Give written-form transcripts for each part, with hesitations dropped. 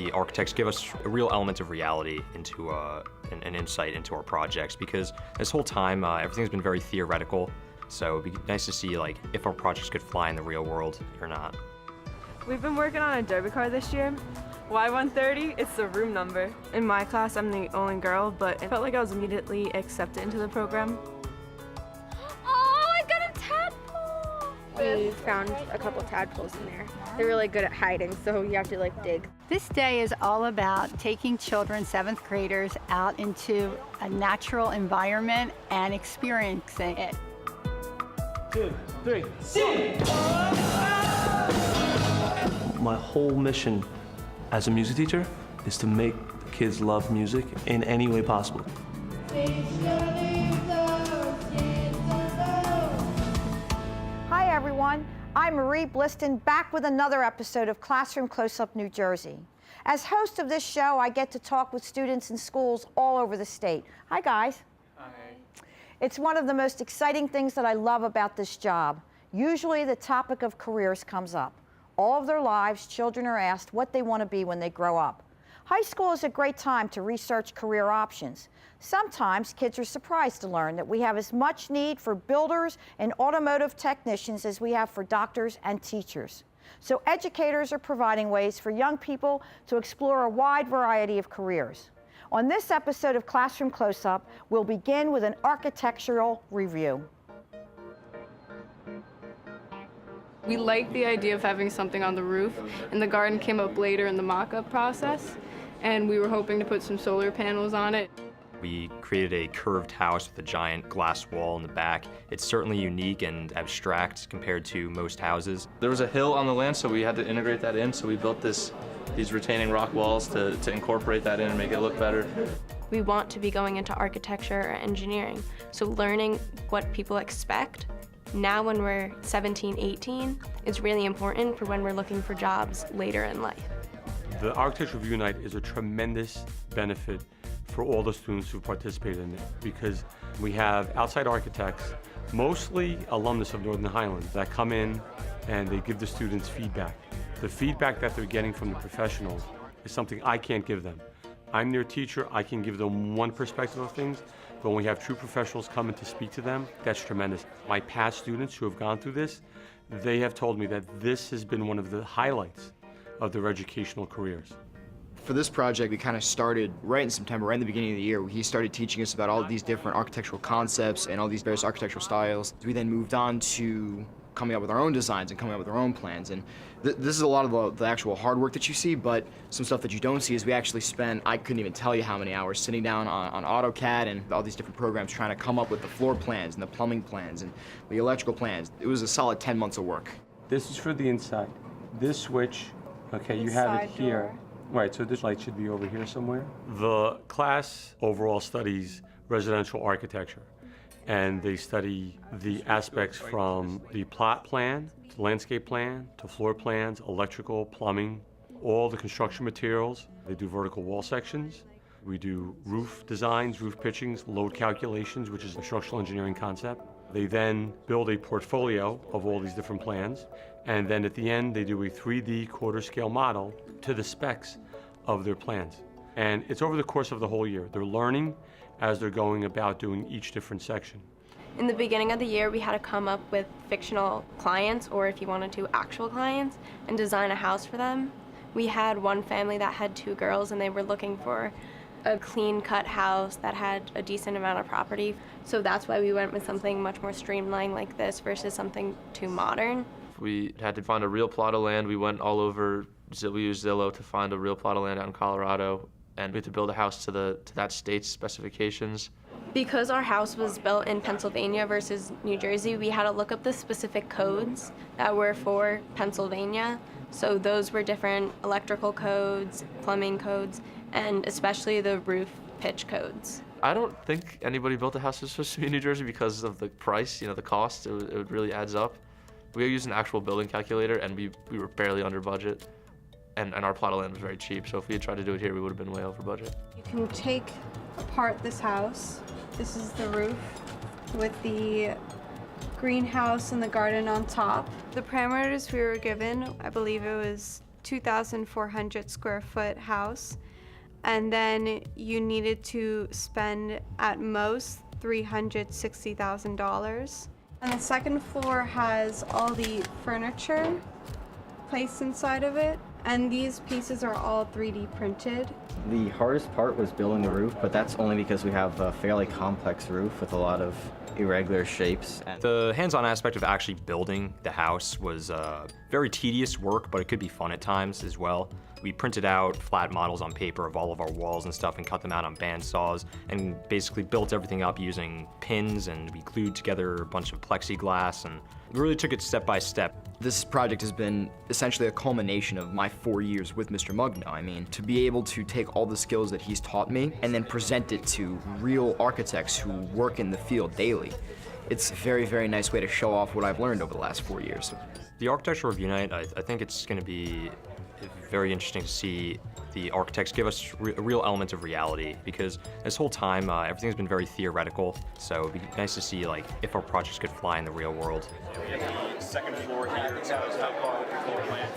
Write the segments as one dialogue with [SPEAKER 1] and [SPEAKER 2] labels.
[SPEAKER 1] the architects give us a real element of reality into an insight into our projects, because this whole time everything's been very theoretical. So it'd be nice to see like if our projects could fly in the real world or not.
[SPEAKER 2] We've been working on a derby car this year. Y130, it's the room number. In my class, I'm the only girl, but it felt like I was immediately accepted into the program.
[SPEAKER 3] Oh, I got a tadpole! We found a couple tadpoles in there. They're really good at hiding, so you have to like dig.
[SPEAKER 4] This day is all about taking children, 7th graders, out into a natural environment and experiencing it.
[SPEAKER 5] 2, 3, sing! My whole mission as a music teacher is to make the kids love music in any way possible.
[SPEAKER 6] Hi everyone, I'm Marie Bliston, back with another episode of Classroom Close-Up New Jersey. As host of this show, I get to talk with students in schools all over the state. Hi guys.
[SPEAKER 7] Hi.
[SPEAKER 6] It's one of the most exciting things that I love about this job. Usually the topic of careers comes up. All of their lives, children are asked what they want to be when they grow up. High school is a great time to research career options. Sometimes kids are surprised to learn that we have as much need for builders and automotive technicians as we have for doctors and teachers. So educators are providing ways for young people to explore a wide variety of careers. On this episode of Classroom Close-Up, we'll begin with an architectural review.
[SPEAKER 2] We liked the idea of having something on the roof, and the garden came up later in the mock-up process, and we were hoping to put some solar panels on it.
[SPEAKER 1] We created a curved house with a giant glass wall in the back. It's certainly unique and abstract compared to most houses.
[SPEAKER 7] There was a hill on the land, so we had to integrate that in, so we built these retaining rock walls to incorporate that in and make it look better.
[SPEAKER 8] We want to be going into architecture or engineering, so learning what people expect now when we're 17, 18 is really important for when we're looking for jobs later in life.
[SPEAKER 9] The Architectural Review Night is a tremendous benefit for all the students who participate in it, because we have outside architects, mostly alumnus of Northern Highlands, that come in and they give the students feedback. The feedback that they're getting from the professionals is something I can't give them. I'm their teacher, I can give them one perspective of things, but when we have true professionals come in to speak to them, that's tremendous. My past students who have gone through this, they have told me that this has been one of the highlights of their educational careers.
[SPEAKER 10] For this project, we kind of started right in September, right in the beginning of the year. He started teaching us about all of these different architectural concepts and all these various architectural styles. We then moved on to coming up with our own designs and coming up with our own plans. And this is a lot of the actual hard work that you see, but some stuff that you don't see is we actually spent, I couldn't even tell you how many hours sitting down on AutoCAD and all these different programs trying to come up with the floor plans and the plumbing plans and the electrical plans. It was a solid 10 months of work.
[SPEAKER 9] This is for the inside. This switch, okay, you have it here. Right, so this light should be over here somewhere. The class overall studies residential architecture, and they study the aspects from the plot plan, to landscape plan, to floor plans, electrical, plumbing, all the construction materials. They do vertical wall sections. We do roof designs, roof pitchings, load calculations, which is a structural engineering concept. They then build a portfolio of all these different plans, and then at the end they do a 3D quarter scale model to the specs of their plans. And it's over the course of the whole year. They're learning as they're going about doing each different section.
[SPEAKER 8] In the beginning of the year, we had to come up with fictional clients, or if you wanted to, actual clients, and design a house for them. We had one family that had 2 girls, and they were looking for a clean-cut house that had a decent amount of property. So that's why we went with something much more streamlined like this versus something too modern.
[SPEAKER 7] We had to find a real plot of land. We went all over, we used Zillow to find a real plot of land out in Colorado, and we had to build a house to that state's specifications.
[SPEAKER 8] Because our house was built in Pennsylvania versus New Jersey, we had to look up the specific codes that were for Pennsylvania. So those were different electrical codes, plumbing codes, and especially the roof pitch codes.
[SPEAKER 7] I don't think anybody built a house that's supposed to be in New Jersey because of the price, the cost. It really adds up. We used an actual building calculator, and we were barely under budget. And our plot of land was very cheap, so if we had tried to do it here, we would have been way over budget.
[SPEAKER 3] You can take apart this house. This is the roof with the greenhouse and the garden on top.
[SPEAKER 2] The parameters we were given, I believe it was
[SPEAKER 11] 2,400 square foot house, and then you needed to spend at most $360,000. And the second floor has all the furniture placed inside of it, and these pieces are all 3D printed.
[SPEAKER 12] The hardest part was building the roof, but that's only because we have a fairly complex roof with a lot of irregular shapes.
[SPEAKER 1] The hands-on aspect of actually building the house was very tedious work, but it could be fun at times as well. We printed out flat models on paper of all of our walls and stuff and cut them out on bandsaws and basically built everything up using pins, and we glued together a bunch of plexiglass, and we really took it step by step.
[SPEAKER 10] This project has been essentially a culmination of my 4 years with Mr. Mugno. I mean, to be able to take all the skills that he's taught me and then present it to real architects who work in the field daily, it's a very, very nice way to show off what I've learned over the last 4 years.
[SPEAKER 1] The Architectural Review Night, I think it's going to be very interesting to see the architects give us a real element of reality, because this whole time everything's been very theoretical, so it'd be nice to see like if our projects could fly in the real world.
[SPEAKER 13] We have the second floor here. It's how far with the floor plan.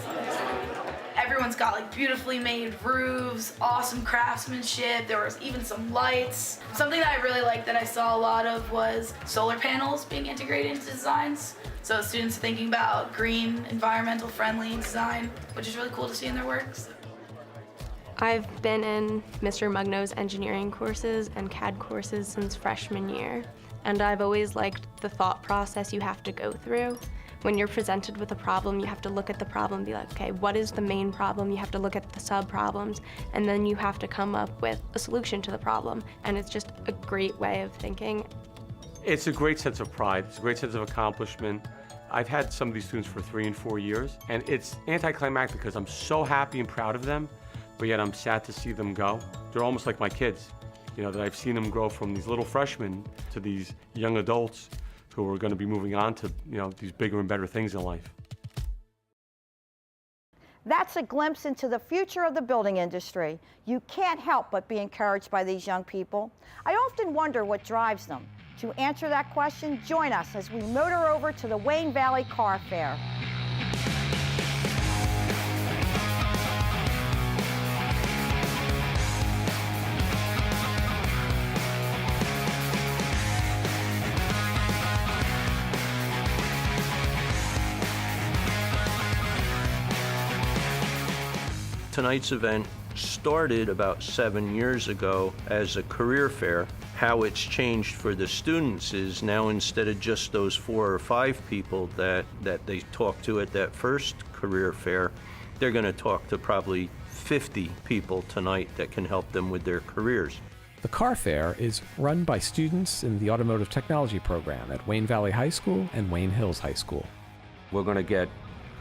[SPEAKER 14] Everyone's got like beautifully made roofs, awesome craftsmanship. There was even some lights. Something that I really liked that I saw a lot of was solar panels being integrated into designs. So students are thinking about green, environmental friendly design, which is really cool to see in their works.
[SPEAKER 8] I've been in Mr. Mugno's engineering courses and CAD courses since freshman year, and I've always liked the thought process you have to go through. When you're presented with a problem, you have to look at the problem and be like, okay, what is the main problem? You have to look at the sub-problems, and then you have to come up with a solution to the problem, and it's just a great way of thinking.
[SPEAKER 9] It's a great sense of pride. It's a great sense of accomplishment. I've had some of these students for 3 and 4 years, and it's anticlimactic because I'm so happy and proud of them, but yet I'm sad to see them go. They're almost like my kids, you know, that I've seen them grow from these little freshmen to these young adults who are going to be moving on to, you know, these bigger and better things in life.
[SPEAKER 6] That's a glimpse into the future of the building industry. You can't help but be encouraged by these young people. I often wonder what drives them. To answer that question, join us as we motor over to the Wayne Valley Car Fair.
[SPEAKER 15] Tonight's event started about 7 years ago as a career fair. How it's changed for the students is now, instead of just those 4 or 5 people that they talked to at that first career fair, they're going to talk to probably 50 people tonight that can help them with their careers.
[SPEAKER 16] The car fair is run by students in the Automotive Technology program at Wayne Valley High School and Wayne Hills High School.
[SPEAKER 17] We're going to get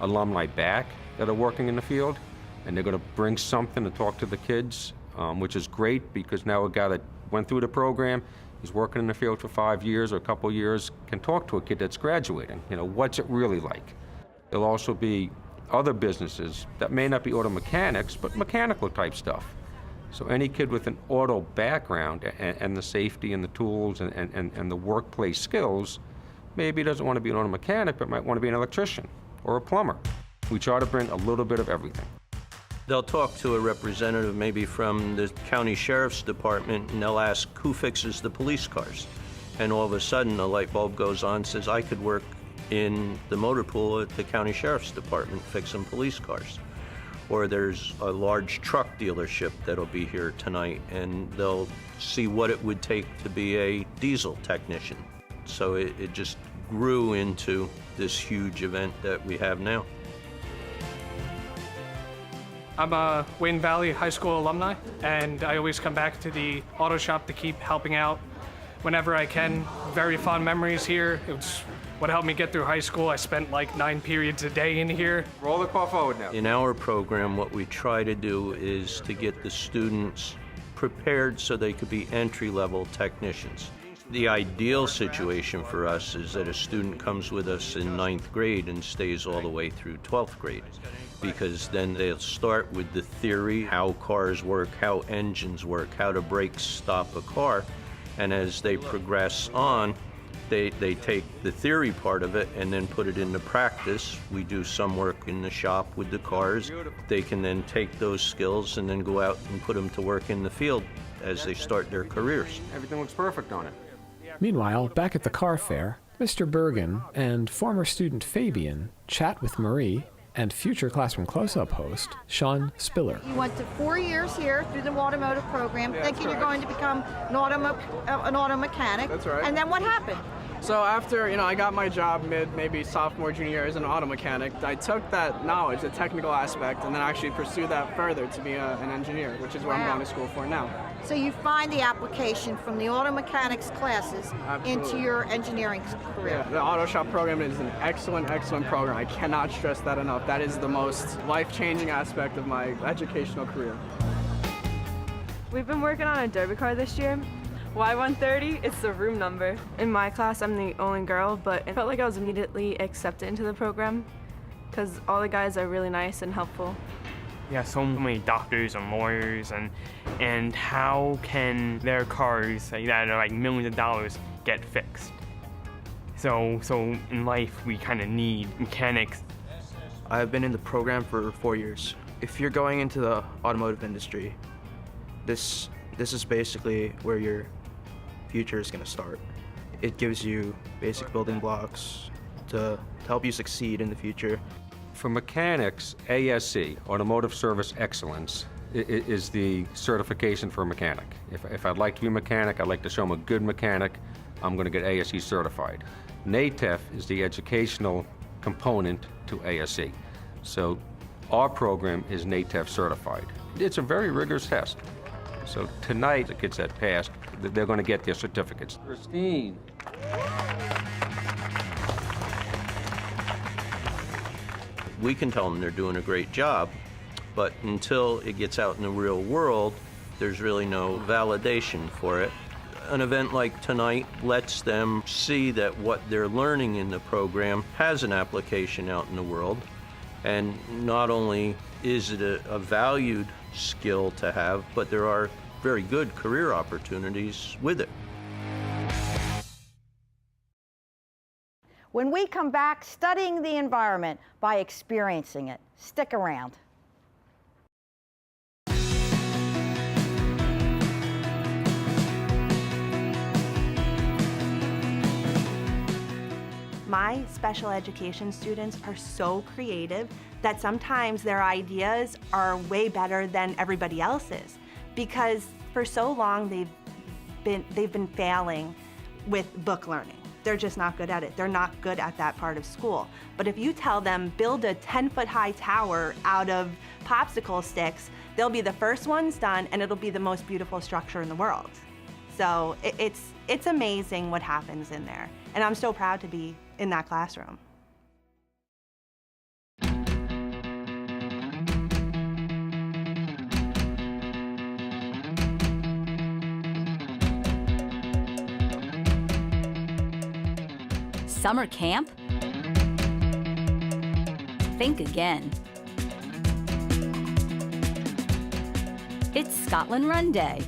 [SPEAKER 17] alumni back that are working in the field, and they're going to bring something to talk to the kids, which is great because now a guy that went through the program, he's working in the field for 5 years or a couple years, can talk to a kid that's graduating. You know, what's it really like? There'll also be other businesses that may not be auto mechanics, but mechanical type stuff. So any kid with an auto background and the safety and the tools and the workplace skills, maybe doesn't want to be an auto mechanic, but might want to be an electrician or a plumber. We try to bring a little bit of everything.
[SPEAKER 15] They'll talk to a representative maybe from the county sheriff's department, and they'll ask who fixes the police cars. And all of a sudden a light bulb goes on, says I could work in the motor pool at the county sheriff's department fixing police cars. Or there's a large truck dealership that'll be here tonight, and they'll see what it would take to be a diesel technician. So it just grew into this huge event that we have now.
[SPEAKER 18] I'm a Wayne Valley High School alumni, and I always come back to the auto shop to keep helping out whenever I can. Very fond memories here. It was what helped me get through high school. I spent like 9 periods a day in here.
[SPEAKER 17] Roll the car forward now.
[SPEAKER 15] In our program, what we try to do is to get the students prepared so they could be entry-level technicians. The ideal situation for us is that a student comes with us in 9th grade and stays all the way through 12th grade, because then they'll start with the theory, how cars work, how engines work, how to brake stop a car, and as they progress on, They take the theory part of it and then put it into practice. We do some work in the shop with the cars. They can then take those skills and then go out and put them to work in the field as they start their careers.
[SPEAKER 17] Everything looks perfect on it.
[SPEAKER 16] Meanwhile, back at the car fair, Mr. Bergen and former student Fabian chat with Marie and future Classroom Close-Up host Sean Spiller.
[SPEAKER 6] You went to 4 years here through the automotive program, thinking you're going to become an auto mechanic.
[SPEAKER 19] That's right.
[SPEAKER 6] And then what happened?
[SPEAKER 19] So after, I got my job maybe sophomore, junior year as an auto mechanic, I took that knowledge, the technical aspect, and then actually pursued that further to be an engineer, which is what I'm going to school for now.
[SPEAKER 6] So you find the application from the auto mechanics classes into your engineering career.
[SPEAKER 19] Yeah, the auto shop program is an excellent, excellent program. I cannot stress that enough. That is the most life-changing aspect of my educational career.
[SPEAKER 2] We've been working on a derby car this year. Y130, it's the room number. In my class, I'm the only girl, but it felt like I was immediately accepted into the program because all the guys are really nice and helpful.
[SPEAKER 20] Yeah, so many doctors and lawyers, and how can their cars that are like millions of dollars get fixed? So in life, we kind of need mechanics.
[SPEAKER 21] I've been in the program for 4 years. If you're going into the automotive industry, this is basically where your future is going to start. It gives you basic building blocks to help you succeed in the future.
[SPEAKER 17] For mechanics, ASE, Automotive Service Excellence, is the certification for a mechanic. If I'd like to be a mechanic, I'd like to show them a good mechanic, I'm going to get ASE certified. NATEF is the educational component to ASE. So our program is NATEF certified. It's a very rigorous test. So tonight, the kids that passed, they're going to get their certificates. Christine.
[SPEAKER 15] We can tell them they're doing a great job, but until it gets out in the real world, there's really no validation for it. An event like tonight lets them see that what they're learning in the program has an application out in the world, and not only is it a valued skill to have, but there are very good career opportunities with it.
[SPEAKER 6] When we come back, studying the environment by experiencing it. Stick around.
[SPEAKER 22] My special education students are so creative that sometimes their ideas are way better than everybody else's, because for so long they've been failing with book learning. They're just not good at it. They're not good at that part of school. But if you tell them build a 10-foot high tower out of popsicle sticks, they'll be the first ones done, and it'll be the most beautiful structure in the world. So it's amazing what happens in there, and I'm so proud to be in that classroom.
[SPEAKER 23] Summer camp? Think again. It's Scotland Run Day.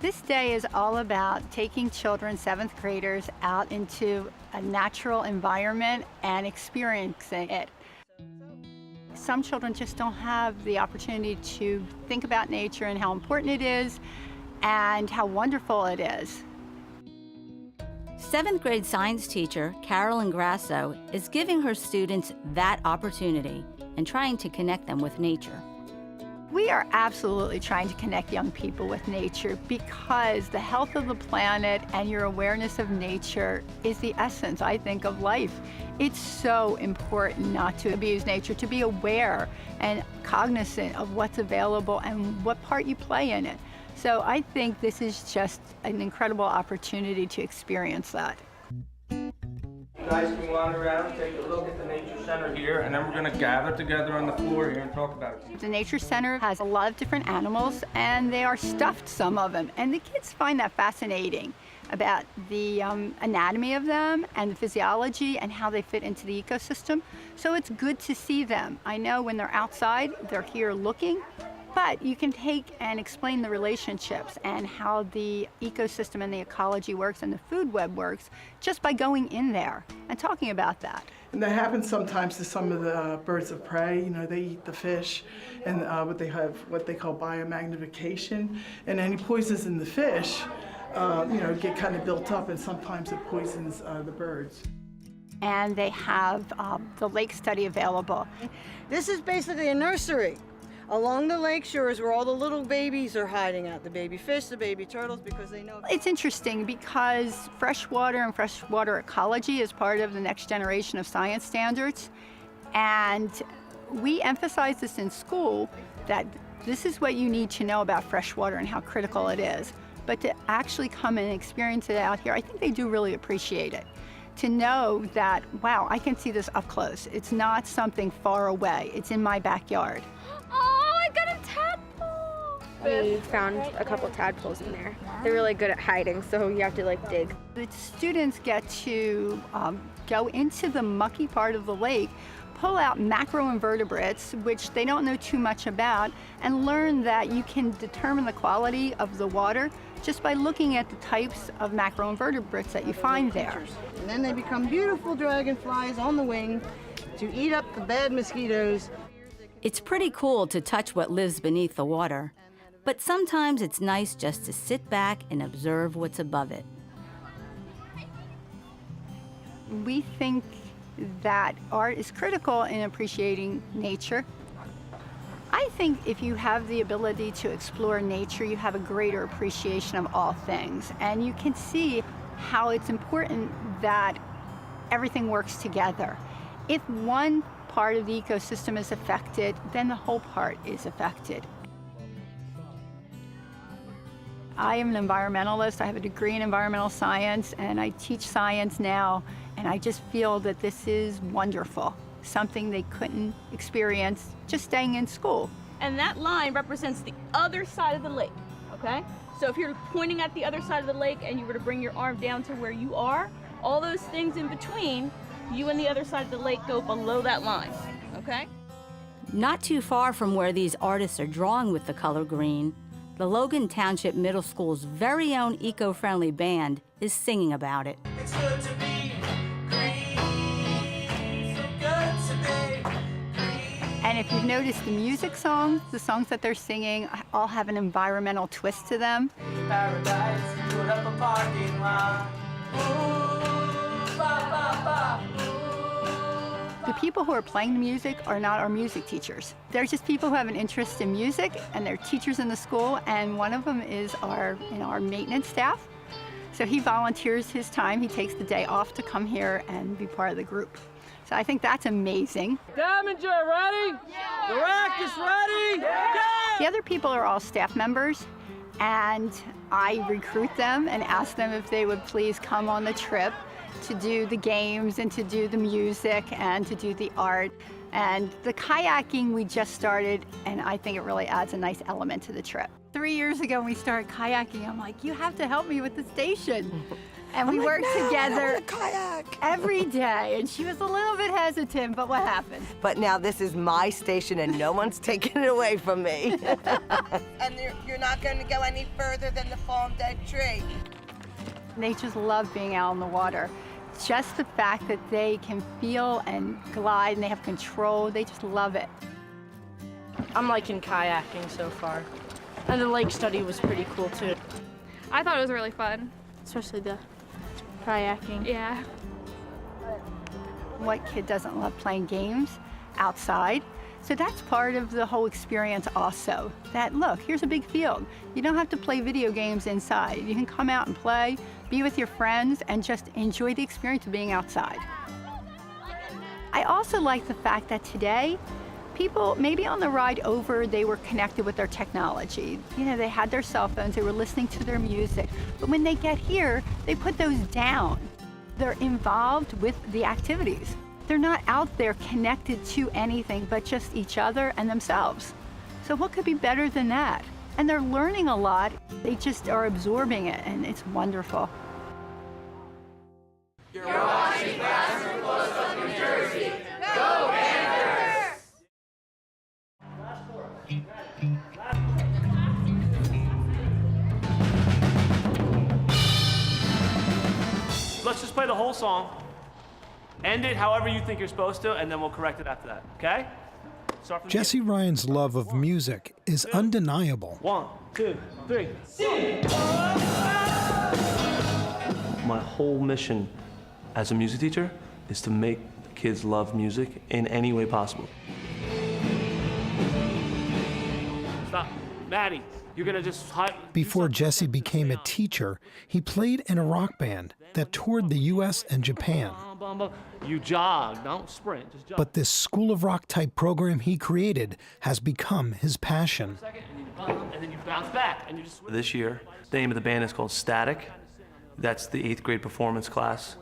[SPEAKER 4] This day is all about taking children, 7th graders, out into a natural environment and experiencing it. Some children just don't have the opportunity to think about nature and how important it is and how wonderful it is.
[SPEAKER 23] 7th grade science teacher Carolyn Grasso is giving her students that opportunity and trying to connect them with nature.
[SPEAKER 4] We are absolutely trying to connect young people with nature because the health of the planet and your awareness of nature is the essence, I think, of life. It's so important not to abuse nature, to be aware and cognizant of what's available and what part you play in it. So I think this is just an incredible opportunity to experience that.
[SPEAKER 24] Guys can wander around, take a look at the Nature Center here, and then we're going to gather together on the floor here and talk about it.
[SPEAKER 4] The Nature Center has a lot of different animals, and they are stuffed, some of them, and the kids find that fascinating about the anatomy of them and the physiology and how they fit into the ecosystem. So it's good to see them. I know when they're outside, they're here looking, But you can take and explain the relationships and how the ecosystem and the ecology works and the food web works just by going in there and talking about that.
[SPEAKER 3] And that happens sometimes to some of the birds of prey. You know, they eat the fish, and what they call biomagnification, and any poisons in the fish, you know, get kind of built up, and sometimes it poisons the birds.
[SPEAKER 4] And they have the lake study available.
[SPEAKER 5] This is basically a nursery along the lake shores where all the little babies are hiding out, the baby fish, the baby turtles, because they know.
[SPEAKER 4] It's interesting because freshwater and freshwater ecology is part of the next generation of science standards. And we emphasize this in school, that this is what you need to know about freshwater and how critical it is. But to actually come and experience it out here, I think they do really appreciate it. To know that, wow, I can see this up close. It's not something far away. It's in my backyard.
[SPEAKER 7] Oh, I got a tadpole! We found a couple tadpoles in there. They're really good at hiding, so you have to like dig.
[SPEAKER 4] The students get to go into the mucky part of the lake, pull out macro-invertebrates, which they don't know too much about, and learn that you can determine the quality of the water just by looking at the types of macro-invertebrates that you find there.
[SPEAKER 5] And then they become beautiful dragonflies on the wing to eat up the bad mosquitoes.
[SPEAKER 23] It's pretty cool to touch what lives beneath the water, but sometimes it's nice just to sit back and observe what's above it.
[SPEAKER 4] We think that art is critical in appreciating nature. I think if you have the ability to explore nature, you have a greater appreciation of all things. And you can see how it's important that everything works together. If one part of the ecosystem is affected, then the whole part is affected. I am an environmentalist. I have a degree in environmental science, and I teach science now, and I just feel that this is wonderful. Something they couldn't experience just staying in school.
[SPEAKER 11] And that line represents the other side of the lake, okay? So if you're pointing at the other side of the lake and you were to bring your arm down to where you are, all those things in between, you and the other side of the lake go below that line, okay?
[SPEAKER 23] Not too far from where these artists are drawing with the color green, the Logan Township Middle School's very own eco-friendly band is singing about it.
[SPEAKER 25] It's good to be green, so good to be green.
[SPEAKER 4] And if you've noticed the music songs, the songs that they're singing all have an environmental twist to them.
[SPEAKER 25] Paradise, put up a parking lot. Ooh, ba, ba, ba, ooh.
[SPEAKER 4] The people who are playing the music are not our music teachers. They're just people who have an interest in music, and they're teachers in the school, and one of them is our maintenance staff. So he volunteers his time. He takes the day off to come here and be part of the group. So I think that's amazing.
[SPEAKER 24] Damager, ready? Yeah. The rack is ready? Yeah.
[SPEAKER 4] The other people are all staff members, and I recruit them and ask them if they would please come on the trip to do the games and to do the music and to do the art. And the kayaking we just started, and I think it really adds a nice element to the trip. 3 years ago when we started kayaking, I'm like, you have to help me with the station. And we worked together every day, and she was a little bit hesitant, but what happened?
[SPEAKER 26] But now this is my station and no one's taking it away from me.
[SPEAKER 5] And you're not going to go any further than the fallen dead tree.
[SPEAKER 4] They just love being out on the water. Just the fact that they can feel and glide and they have control, they just love it.
[SPEAKER 27] I'm liking kayaking so far. And the lake study was pretty cool too.
[SPEAKER 7] I thought it was really fun.
[SPEAKER 27] Especially the kayaking.
[SPEAKER 7] Yeah.
[SPEAKER 4] What kid doesn't love playing games outside? So that's part of the whole experience also. That, look, here's a big field. You don't have to play video games inside. You can come out and play, be with your friends, and just enjoy the experience of being outside. I also like the fact that today, people, maybe on the ride over, they were connected with their technology. You know, they had their cell phones, they were listening to their music. But when they get here, they put those down. They're involved with the activities. They're not out there connected to anything but just each other and themselves. So what could be better than that? And they're learning a lot. They just are absorbing it, and it's wonderful.
[SPEAKER 25] You're watching Classroom Close-Up New Jersey. Go Panthers!
[SPEAKER 1] let's just play the whole song. End it however you think you're supposed to, and then we'll correct it after that, okay? Start from the
[SPEAKER 8] Jesse Ryan's love of music is undeniable.
[SPEAKER 1] 1, 2, 3. My whole mission as a music teacher is to make kids love music in any way possible. Stop. Maddie, you're gonna just
[SPEAKER 8] Before Jesse became a teacher, he played in a rock band that toured the U.S. and Japan.
[SPEAKER 1] You jog, don't sprint, just jog.
[SPEAKER 8] But this School of Rock type program he created has become his passion.
[SPEAKER 1] And then you bounce back, and you just switch. This year, the name of the band is called Static. That's the 8th grade performance class.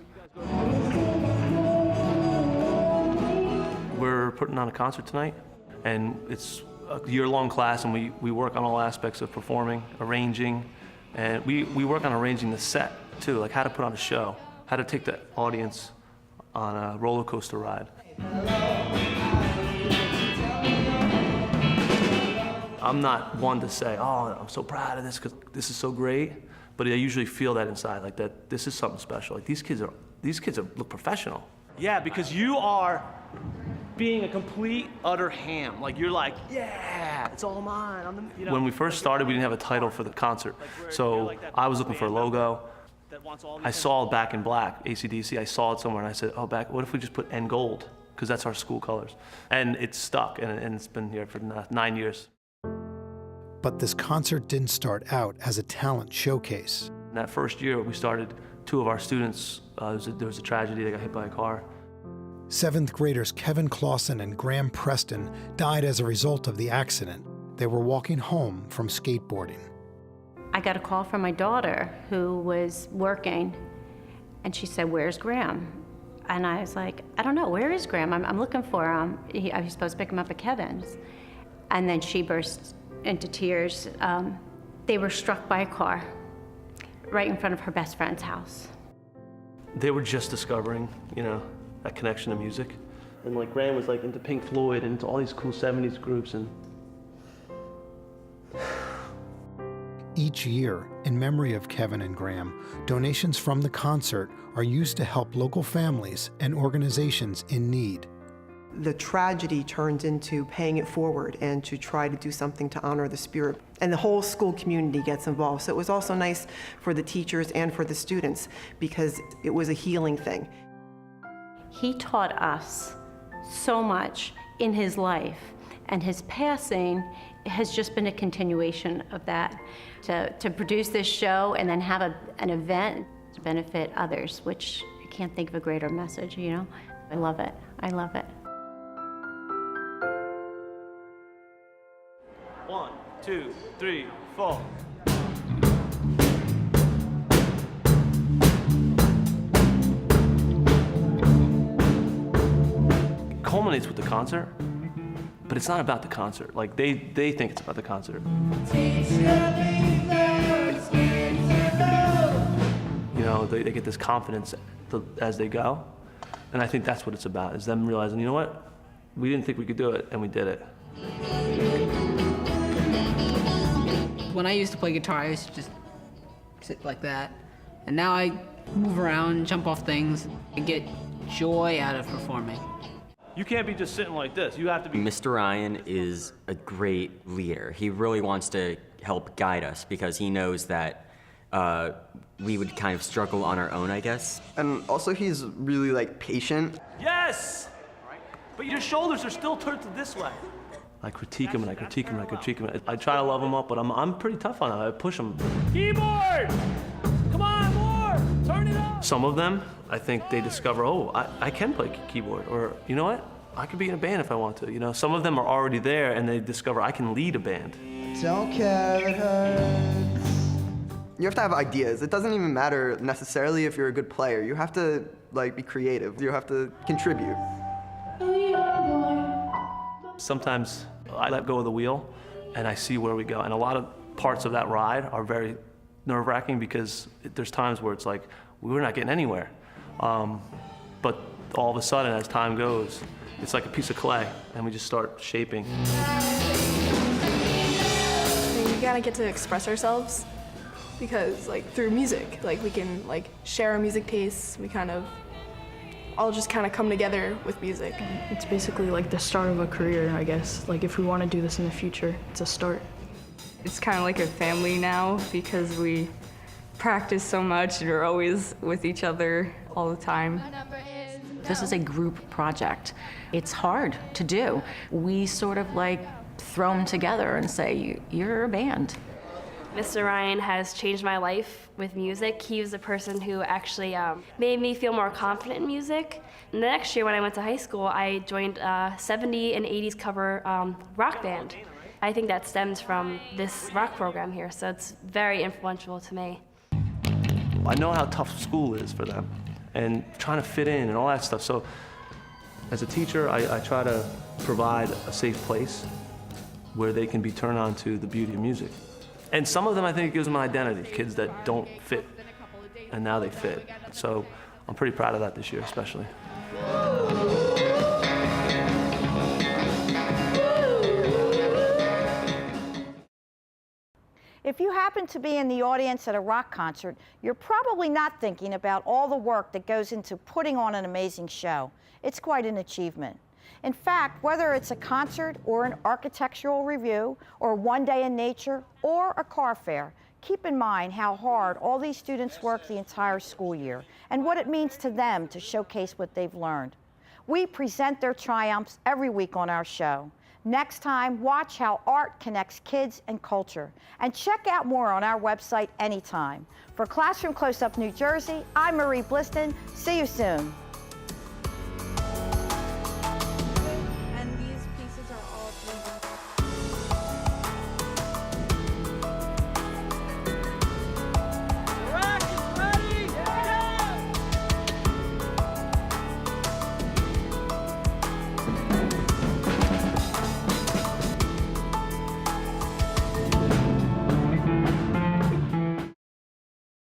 [SPEAKER 1] We're putting on a concert tonight, and it's a year-long class, and we work on all aspects of performing, arranging, and we work on arranging the set, too, like how to put on a show, how to take the audience on a roller coaster ride. I'm not one to say, oh, I'm so proud of this because this is so great, but I usually feel that inside, like that this is something special. Like these kids look professional. Yeah, because you are being a complete, utter ham. Like you're like, yeah, it's all mine. I'm the, you know. When we first started, we didn't have a title for the concert, so I was looking for a logo. I saw Back in Black, AC/DC. I saw it somewhere, and I said, oh, what if we just put N Gold? Because that's our school colors. And it stuck, and it's been here for 9 years.
[SPEAKER 8] But this concert didn't start out as a talent showcase.
[SPEAKER 1] In that first year, we started 2 of our students. There was a tragedy. They got hit by a car.
[SPEAKER 8] 7th graders Kevin Clausen and Graham Preston died as a result of the accident. They were walking home from skateboarding.
[SPEAKER 9] I got a call from my daughter who was working, and she said, "Where's Graham?" And I was like, "I don't know, where is Graham? I'm looking for him. I was supposed to pick him up at Kevin's." And then she burst into tears. They were struck by a car right in front of her best friend's house.
[SPEAKER 1] They were just discovering, that connection to music. And like Graham was like into Pink Floyd and into all these cool 70s groups, and
[SPEAKER 8] Each year, in memory of Kevin and Graham, donations from the concert are used to help local families and organizations in need.
[SPEAKER 10] The tragedy turns into paying it forward and to try to do something to honor the spirit. And the whole school community gets involved. So it was also nice for the teachers and for the students because it was a healing thing.
[SPEAKER 9] He taught us so much in his life, and his passing has just been a continuation of that. To produce this show and then have an event to benefit others, which I can't think of a greater message, I love it. I love it.
[SPEAKER 1] 1, 2, 3, 4. It culminates with the concert, but it's not about the concert. Like they think it's about the concert. They get this confidence as they go, and I think that's what it's about, is them realizing, you know what, we didn't think we could do it, and we did it.
[SPEAKER 12] When I used to play guitar, I used to just sit like that, and now I move around, jump off things, and get joy out of performing.
[SPEAKER 1] You can't be just sitting like this. You have to be.
[SPEAKER 13] Mr. Ryan is a great leader. He really wants to help guide us because he knows that we would kind of struggle on our own, I guess.
[SPEAKER 14] And also he's really patient.
[SPEAKER 1] Yes! But your shoulders are still turned to this way. I critique him and I critique him and I critique him. I try to love him up, but I'm pretty tough on him. I push him. Keyboard! Come on, more! Turn it up! Some of them, I think they discover, oh, I can play keyboard, or you know what? I could be in a band if I want to. Some of them are already there and they discover I can lead a band.
[SPEAKER 14] Don't care, it hurts. You have to have ideas. It doesn't even matter necessarily if you're a good player. You have to be creative. You have to contribute.
[SPEAKER 1] Sometimes I let go of the wheel and I see where we go. And a lot of parts of that ride are very nerve-wracking because there's times where it's like, we're not getting anywhere. But all of a sudden, as time goes, it's like a piece of clay and we just start shaping.
[SPEAKER 28] We gotta get to express ourselves.
[SPEAKER 2] because like through music, like we can like share our music tastes. We kind of all just kind of come together with music.
[SPEAKER 27] It's basically like the start of a career, I guess. Like if we want to do this in the future, it's a start.
[SPEAKER 16] It's kind of like a family now because we practice so much and we're always with each other all the time.
[SPEAKER 17] This is a group project. It's hard to do. We sort of like throw them together and say, you're a band.
[SPEAKER 18] Mr. Ryan has changed my life with music. He was a person who actually made me feel more confident in music. And the next year when I went to high school, I joined a 70s and 80s cover rock band. I think that stems from this rock program here, so it's very influential to me.
[SPEAKER 1] I know how tough school is for them and trying to fit in and all that stuff. So as a teacher, I try to provide a safe place where they can be turned on to the beauty of music. And some of them, I think, it gives them an identity, kids that don't fit, and now they fit. So I'm pretty proud of that this year, especially.
[SPEAKER 6] If you happen to be in the audience at a rock concert, you're probably not thinking about all the work that goes into putting on an amazing show. It's quite an achievement. In fact, whether it's a concert or an architectural review or one day in nature or a car fair, keep in mind how hard all these students work the entire school year and what it means to them to showcase what they've learned. We present their triumphs every week on our show. Next time, watch how art connects kids and culture. And check out more on our website anytime. For Classroom Close-Up New Jersey, I'm Marie Bliston. See you soon.